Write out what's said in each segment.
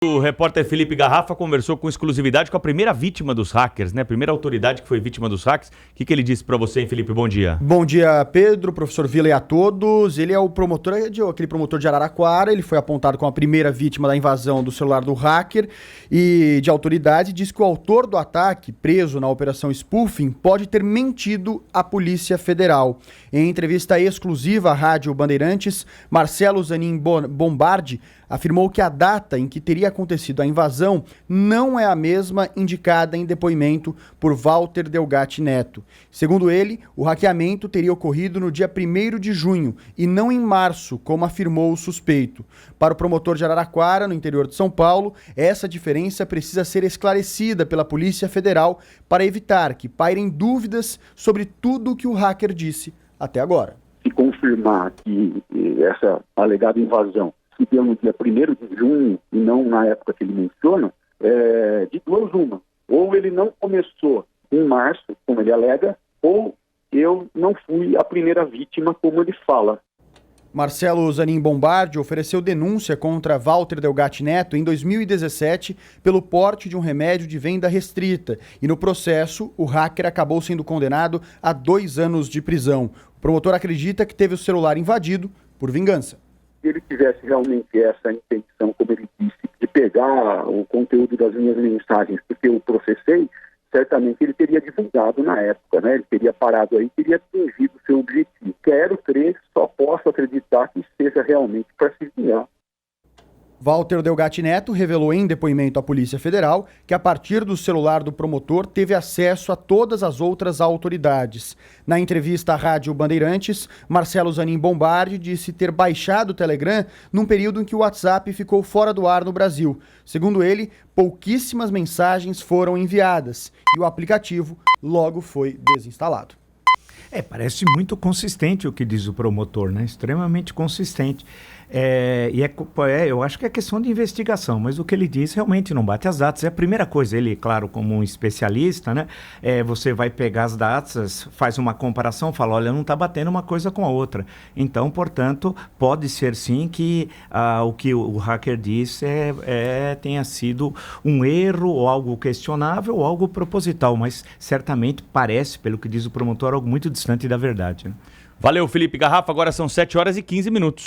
O repórter Felipe Garrafa conversou com exclusividade com a primeira vítima dos hackers, né? A primeira autoridade que foi vítima dos hacks. O que ele disse para você, hein, Felipe? Bom dia. Bom dia, Pedro, professor Vila e a todos. Ele é o promotor, aquele promotor de Araraquara. Ele foi apontado como a primeira vítima da invasão do celular do hacker e de autoridade diz que o autor do ataque, preso na operação spoofing, pode ter mentido à Polícia Federal. Em entrevista exclusiva à Rádio Bandeirantes, Marcelo Zanin Bombardi afirmou que a data em que teria acontecido a invasão não é a mesma indicada em depoimento por Walter Delgatti Neto. Segundo ele, o hackeamento teria ocorrido no dia 1º de junho e não em março, como afirmou o suspeito. Para o promotor de Araraquara, no interior de São Paulo, essa diferença precisa ser esclarecida pela Polícia Federal para evitar que pairem dúvidas sobre tudo o que o hacker disse até agora. Se confirmar que essa alegada invasão se deu no dia 1º de junho e não na época que ele menciona, de duas uma. Ou ele não começou em março, como ele alega, ou eu não fui a primeira vítima, como ele fala. Marcelo Zanin Bombardi ofereceu denúncia contra Walter Delgatti Neto em 2017 pelo porte de um remédio de venda restrita e no processo o hacker acabou sendo condenado a 2 anos de prisão. O promotor acredita que teve o celular invadido por vingança. Se ele tivesse realmente essa intenção, como ele disse, de pegar o conteúdo das minhas mensagens, porque eu processei, certamente ele teria divulgado na época, né? Ele teria parado aí, teria atingido o seu objetivo. Quero crer, só posso acreditar que seja realmente para se vingar. Walter Delgatti Neto revelou em depoimento à Polícia Federal que a partir do celular do promotor teve acesso a todas as outras autoridades. Na entrevista à Rádio Bandeirantes, Marcelo Zanin Bombardi disse ter baixado o Telegram num período em que o WhatsApp ficou fora do ar no Brasil. Segundo ele, pouquíssimas mensagens foram enviadas e o aplicativo logo foi desinstalado. Parece muito consistente o que diz o promotor, né? Extremamente consistente. Eu acho que é questão de investigação, mas o que ele diz realmente não bate as datas. É a primeira coisa, ele, claro, como um especialista, né? Você vai pegar as datas, faz uma comparação, fala, olha, não está batendo uma coisa com a outra. Então, portanto, pode ser sim que o que o hacker disse tenha sido um erro ou algo questionável ou algo proposital, mas certamente parece, pelo que diz o promotor, algo muito distante da verdade, né? Valeu, Felipe Garrafa. Agora são 7h15.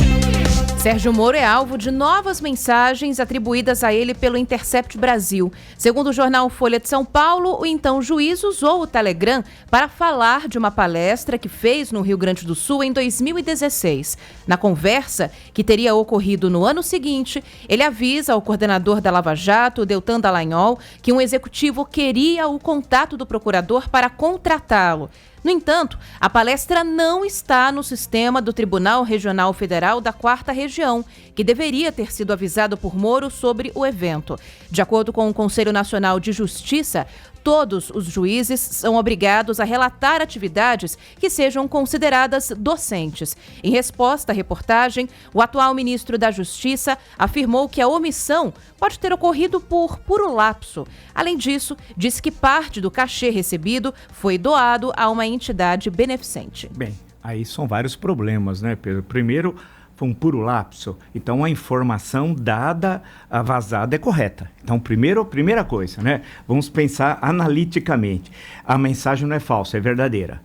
Sérgio Moro é alvo de novas mensagens atribuídas a ele pelo Intercept Brasil. Segundo o jornal Folha de São Paulo, o então juiz usou o Telegram para falar de uma palestra que fez no Rio Grande do Sul em 2016. Na conversa, que teria ocorrido no ano seguinte, ele avisa ao coordenador da Lava Jato, Deltan Dallagnol, que um executivo queria o contato do procurador para contratá-lo. No entanto, a palestra não está no sistema do Tribunal Regional Federal da 4ª Região, que deveria ter sido avisado por Moro sobre o evento. De acordo com o Conselho Nacional de Justiça, todos os juízes são obrigados a relatar atividades que sejam consideradas docentes. Em resposta à reportagem, o atual ministro da Justiça afirmou que a omissão pode ter ocorrido por puro lapso. Além disso, disse que parte do cachê recebido foi doado a uma entidade beneficente. Bem, aí são vários problemas, né, Pedro? Primeiro, foi um puro lapso. Então, a informação dada, a vazada, é correta. Então, primeira coisa, né? Vamos pensar analiticamente. A mensagem não é falsa, é verdadeira.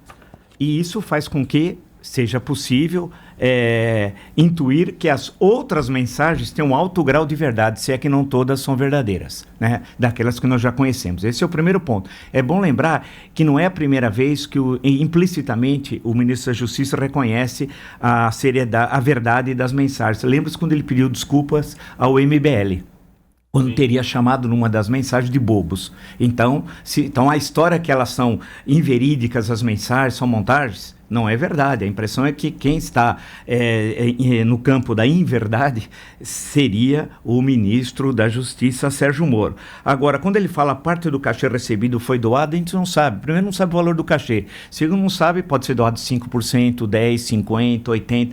E isso faz com que seja possível intuir que as outras mensagens têm um alto grau de verdade, se é que não todas são verdadeiras, né? Daquelas que nós já conhecemos. Esse é o primeiro ponto. É bom lembrar que não é a primeira vez que implicitamente o ministro da Justiça reconhece a seriedade, a verdade das mensagens. Lembra-se quando ele pediu desculpas ao MBL? Quando teria chamado numa das mensagens de bobos. Então a história que elas são inverídicas, as mensagens são montagens, não é verdade. A impressão é que quem está no campo da inverdade seria o ministro da Justiça, Sérgio Moro. Agora, quando ele fala parte do cachê recebido foi doado, a gente não sabe. Primeiro, não sabe o valor do cachê. Segundo, não sabe, pode ser doado 5%, 10%, 50%, 80%.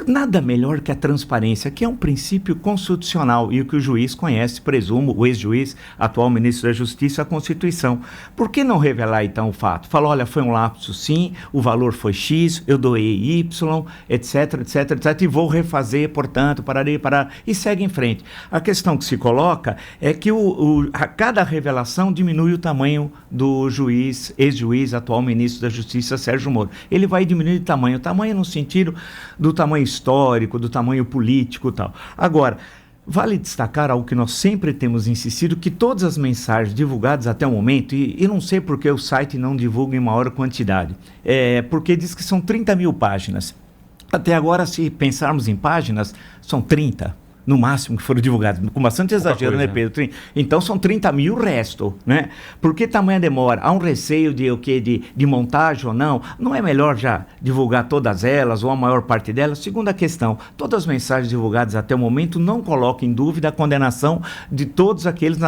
Nada melhor que a transparência, que é um princípio constitucional e o que o juiz conhece, presumo, o ex-juiz, atual ministro da Justiça, a Constituição. Por que não revelar então o fato? Fala, olha, foi um lapso sim, o valor foi X, eu doei Y, etc, etc, etc, e vou refazer, portanto, parar, e segue em frente. A questão que se coloca é que a cada revelação diminui o tamanho do juiz, ex-juiz, atual ministro da Justiça, Sérgio Moro. Ele vai diminuir o tamanho no sentido do tamanho histórico, do tamanho político e tal. Agora, vale destacar algo que nós sempre temos insistido, que todas as mensagens divulgadas até o momento, e não sei por que o site não divulga em maior quantidade, porque diz que são 30 mil páginas. Até agora, se pensarmos em páginas, são 30. No máximo que foram divulgados, com bastante exagero, né, Pedro? Então são 30 mil o resto, né? Por que tamanha demora? Há um receio de montagem ou não? Não é melhor já divulgar todas elas ou a maior parte delas? Segunda questão, todas as mensagens divulgadas até o momento não colocam em dúvida a condenação de todos aqueles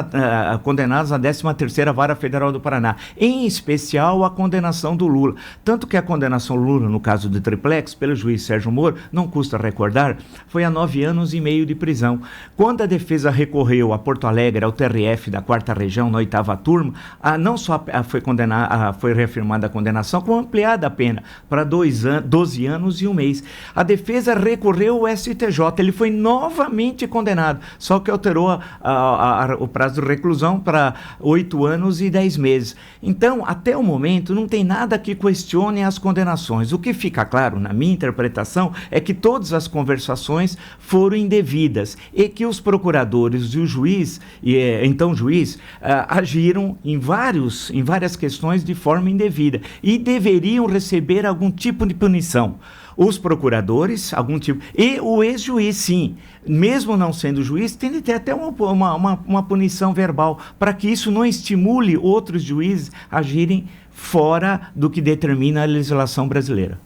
condenados na 13ª Vara Federal do Paraná, em especial a condenação do Lula. Tanto que a condenação Lula, no caso do triplex, pelo juiz Sérgio Moro, não custa recordar, foi a 9 anos e meio de prisão. Quando a defesa recorreu a Porto Alegre, ao TRF da 4ª Região, na 8ª turma, não só foi reafirmada a condenação, como ampliada a pena para 12 anos e 1 mês. A defesa recorreu ao STJ, ele foi novamente condenado, só que alterou o prazo de reclusão para 8 anos e 10 meses. Então, até o momento, não tem nada que questione as condenações. O que fica claro, na minha interpretação, é que todas as conversações foram indevidas e que os procuradores e o juiz, agiram em várias questões de forma indevida e deveriam receber algum tipo de punição. Os procuradores, algum tipo, e o ex-juiz, sim, mesmo não sendo juiz, tem de ter até uma punição verbal, para que isso não estimule outros juízes a agirem fora do que determina a legislação brasileira.